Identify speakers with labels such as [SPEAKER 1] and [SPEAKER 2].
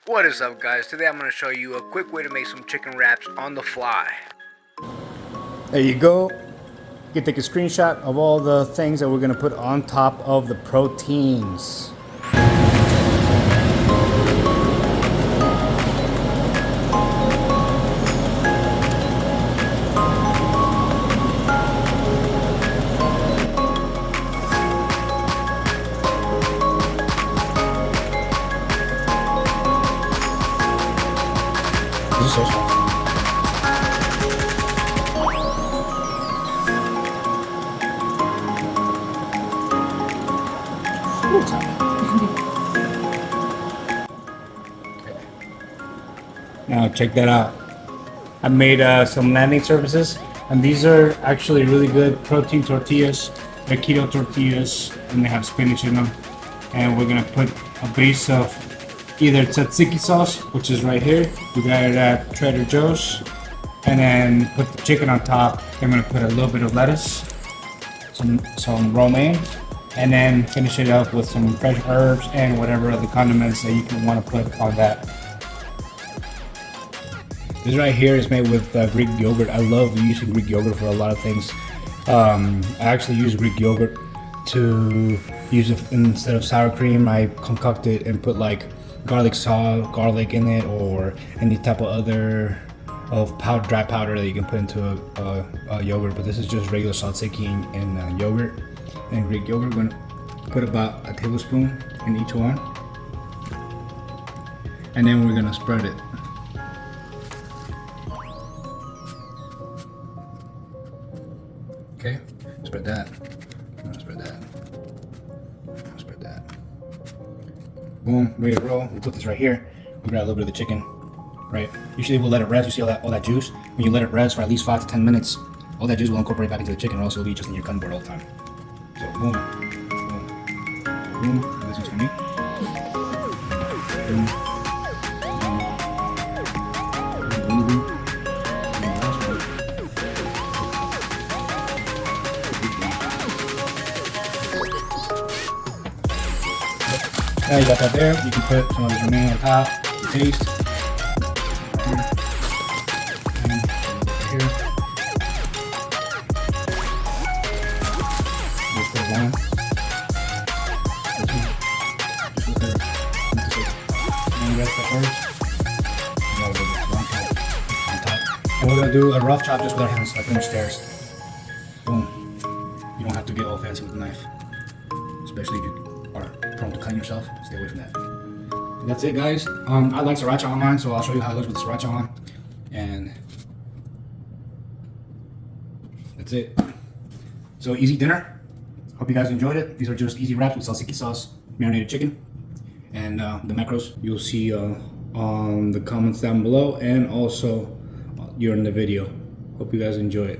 [SPEAKER 1] What is up, guys? Today I'm going to show you a quick way to make some chicken wraps on the fly.
[SPEAKER 2] There you go. You can take a screenshot of all the things that we're going to put on top of the proteins. This is so soft. Now check that out. I made some landing surfaces, and these are actually really good protein tortillas. They're keto tortillas, and they have spinach in them. And we're gonna put a base of either tzatziki sauce, which is right here. We got it at Trader Joe's, and then put the chicken on top. I'm gonna put a little bit of lettuce, some romaine, and then finish it up with some fresh herbs and whatever other condiments that you can want to put on that. This right here is made with Greek yogurt. I love using Greek yogurt for a lot of things. I actually use Greek yogurt to use it instead of sour cream. I concoct it and put like garlic sauce, garlic in it, or any type of other dry powder that you can put into a yogurt. But this is just regular tzatziki and yogurt and Greek yogurt. We're gonna put about a tablespoon in each one, and then we're gonna spread it. Okay, spread that. Spread that. Spread that. Boom, ready to roll. We'll put this right here. We grab a little bit of the chicken, right? Usually we'll let it rest. You see all that juice? When you let it rest for at least 5 to 10 minutes, all that juice will incorporate back into the chicken, or else it'll be just in your cutting board all the time. So boom, boom, boom. This is for me. Boom. Now you got that there. You can put some of this romaine on top. You taste. Here. And here. Just put it down. And the rest of the herbs. On top. And we're gonna do a rough chop just with our hands, like stairs. Boom. You don't have to get all fancy with the knife, especially if you are prone to cutting yourself. Stay away from that. And that's it, guys. I like Sriracha on mine, so I'll show you how it looks with the Sriracha on. And that's it. So easy dinner. Hope you guys enjoyed it. These are just easy wraps with tzatziki sauce, marinated chicken, and the macros you'll see on the comments down below, and also during the video. Hope you guys enjoy it.